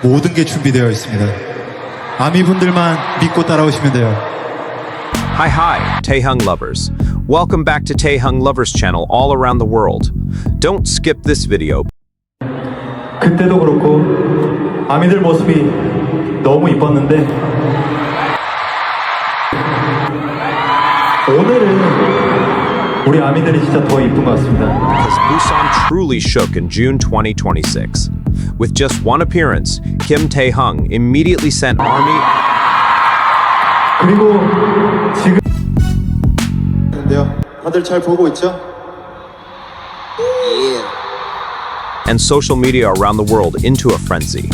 모든 게 준비되어 있습니다. 아미분들만 믿고 따라오시면 돼요. Hi, Taehyung lovers. Welcome back to Taehyung Lovers channel all around the world. Don't skip this video. 그때도 그렇고 아미들 모습이 너무 이뻤는데 오늘은 우리 아미들이 진짜 더 이쁜 것 같습니다. Because Busan truly shook in June 2026. With just one appearance, Kim Taehyung immediately sent army 그리고 지금 다들 잘 보고 있죠? and social media around the world into a frenzy.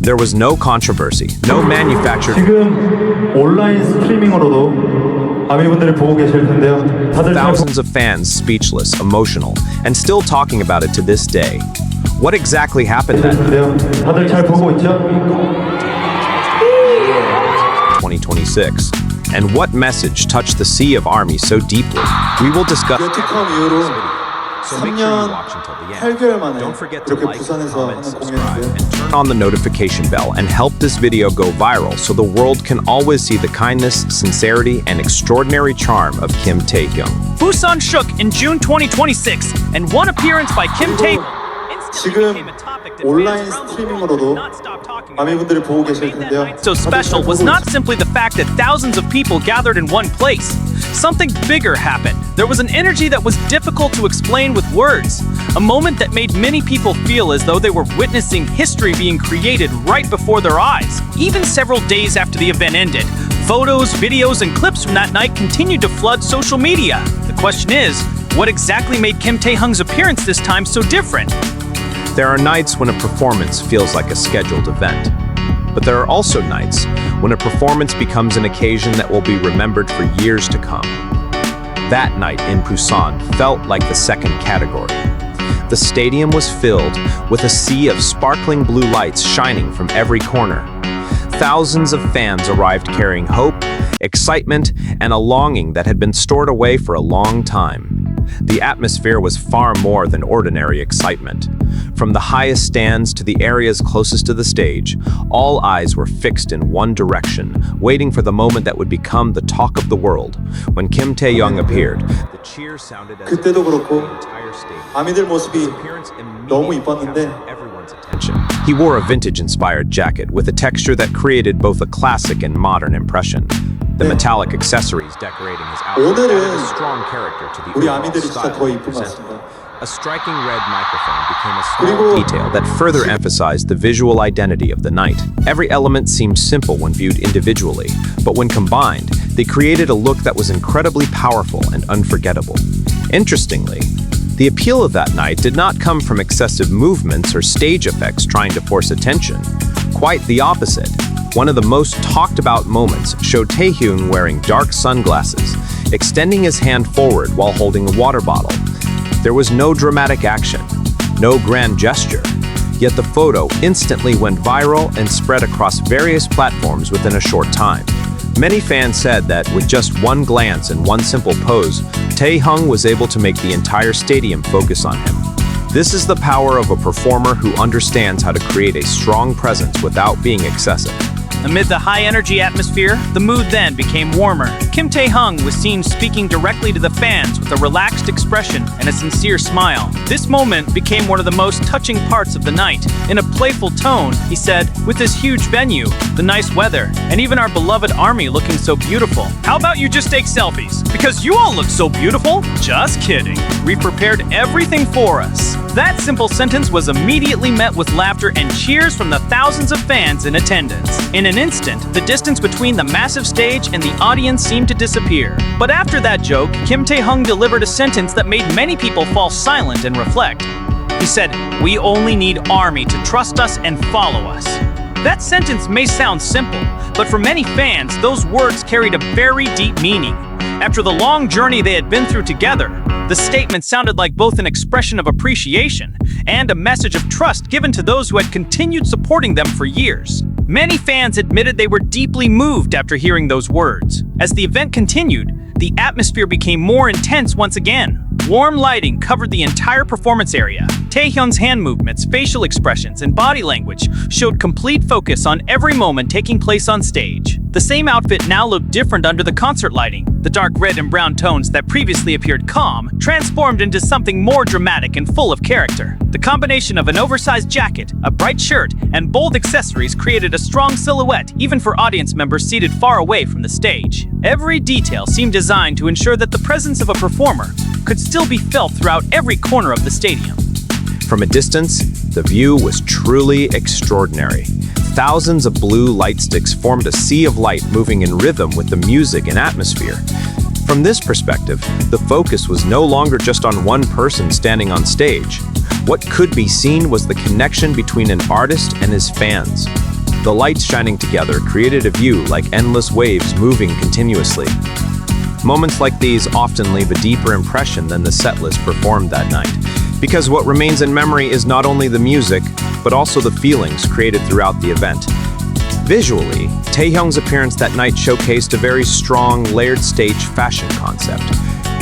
There was no controversy, no manufactured. 지금 온라인 스트리밍으로도 아미분들이 보고 계실 텐데요. 다들 Thousands of fans speechless, emotional, and still talking about it to this day. What exactly happened that 다들 잘 보고 있죠? 2026? And what message touched the sea of ARMY so deeply? We will discuss. 웨트컴 이후로 So make sure you 3년 watch until the end. 8개월 만에 Don't forget to 이렇게 like, 부산에서 comment, 하는 subscribe, 공연인데요. and turn on the notification bell and help this video go viral so the world can always see the kindness, sincerity, and extraordinary charm of Kim Taehyung. Busan shook in June 2026, and one appearance by Kim Taehyung 지금 온라인 스트리밍으로도 아미분들이 보고 계실 텐데요. so special was not simply the fact that thousands of people gathered in one place. Something bigger happened. There was an energy that was difficult to explain with words. A moment that made many people feel as though they were witnessing history being created right before their eyes. Even several days after the event ended, photos, videos, and clips from that night continued to flood social media. The question is, what exactly made Kim Taehyung's appearance this time so different? There are nights when a performance feels like a scheduled event. But there are also nights when a performance becomes an occasion that will be remembered for years to come. That night in Busan felt like the second category. The stadium was filled with a sea of sparkling blue lights shining from every corner. Thousands of fans arrived carrying hope, excitement, and a longing that had been stored away for a long time. The atmosphere was far more than ordinary excitement. From the highest stands to the areas closest to the stage, all eyes were fixed in one direction, waiting for the moment that would become the talk of the world. When Kim Taehyung appeared, the cheers sounded as if the 그때도 그렇고 entire stage. 아미들 모습이 너무 이뻤는데 Everyone's attention. He wore a vintage-inspired jacket with a texture that created both a classic and modern impression. The metallic accessories decorating his outfit added a strong character to the 우리 overall 아미들이 진짜 style 더 he 이쁜 것 presented. 같습니다. A striking red microphone became a small 그리고 detail that further emphasized the visual identity of the night. Every element seemed simple when viewed individually, but when combined, they created a look that was incredibly powerful and unforgettable. Interestingly, the appeal of that night did not come from excessive movements or stage effects trying to force attention. Quite the opposite. One of the most talked about moments showed Taehyung wearing dark sunglasses, extending his hand forward while holding a water bottle. There was no dramatic action, no grand gesture, yet the photo instantly went viral and spread across various platforms within a short time. Many fans said that with just one glance and one simple pose, Taehyung was able to make the entire stadium focus on him. This is the power of a performer who understands how to create a strong presence without being excessive. Amid the high-energy atmosphere, the mood then became warmer. Kim Taehyung was seen speaking directly to the fans with a relaxed expression and a sincere smile. This moment became one of the most touching parts of the night. In a playful tone, he said, "With this huge venue, the nice weather, and even our beloved army looking so beautiful, how about you just take selfies? Because you all look so beautiful." Just kidding. We prepared everything for us. That simple sentence was immediately met with laughter and cheers from the thousands of fans in attendance. In an instant, the distance between the massive stage and the audience seemed to disappear. But after that joke, Kim Taehyung delivered a sentence that made many people fall silent and reflect. He said, "We only need ARMY to trust us and follow us." That sentence may sound simple, but for many fans, those words carried a very deep meaning. After the long journey they had been through together, the statement sounded like both an expression of appreciation and a message of trust given to those who had continued supporting them for years. Many fans admitted they were deeply moved after hearing those words. As the event continued, the atmosphere became more intense once again. Warm lighting covered the entire performance area. Taehyung's hand movements, facial expressions, and body language showed complete focus on every moment taking place on stage. The same outfit now looked different under the concert lighting. The dark red and brown tones that previously appeared calm transformed into something more dramatic and full of character. The combination of an oversized jacket, a bright shirt, and bold accessories created a strong silhouette even for audience members seated far away from the stage. Every detail seemed designed to ensure that the presence of a performer could still be felt throughout every corner of the stadium. From a distance, the view was truly extraordinary. Thousands of blue light sticks formed a sea of light moving in rhythm with the music and atmosphere. From this perspective, the focus was no longer just on one person standing on stage. What could be seen was the connection between an artist and his fans. The lights shining together created a view like endless waves moving continuously. Moments like these often leave a deeper impression than the setlist performed that night, because what remains in memory is not only the music, but also the feelings created throughout the event. Visually, Taehyung's appearance that night showcased a very strong, layered stage fashion concept.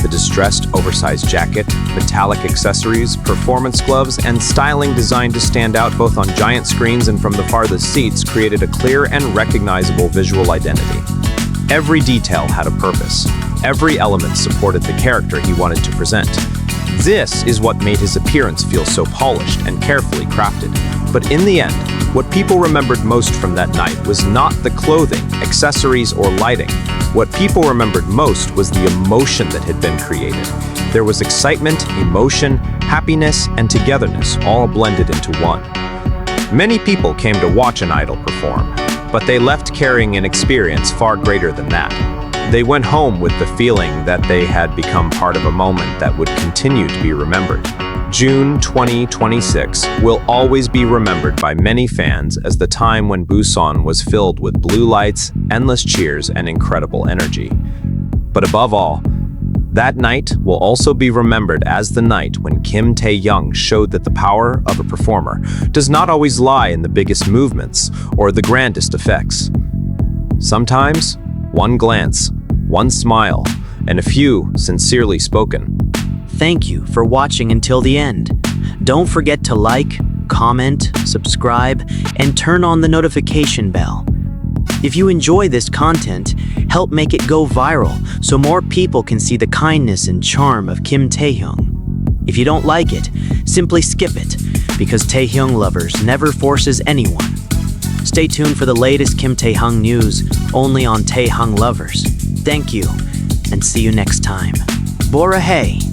The distressed, oversized jacket, metallic accessories, performance gloves, and styling designed to stand out both on giant screens and from the farthest seats created a clear and recognizable visual identity. Every detail had a purpose. Every element supported the character he wanted to present. This is what made his appearance feel so polished and carefully crafted. But in the end, what people remembered most from that night was not the clothing, accessories, or lighting. What people remembered most was the emotion that had been created. There was excitement, emotion, happiness, and togetherness all blended into one. Many people came to watch an idol perform, but they left carrying an experience far greater than that. They went home with the feeling that they had become part of a moment that would continue to be remembered. June 2026 will always be remembered by many fans as the time when Busan was filled with blue lights, endless cheers, and incredible energy. But above all, that night will also be remembered as the night when Kim Taehyung showed that the power of a performer does not always lie in the biggest movements or the grandest effects. Sometimes, one glance, one smile, and a few sincerely spoken. Thank you for watching until the end. Don't forget to like, comment, subscribe, and turn on the notification bell. If you enjoy this content, help make it go viral so more people can see the kindness and charm of Kim Taehyung. If you don't like it, simply skip it, because Taehyung lovers never forces anyone. Stay tuned for the latest Kim Taehyung news only on Taehyung Lovers. Thank you, and see you next time. Borahae.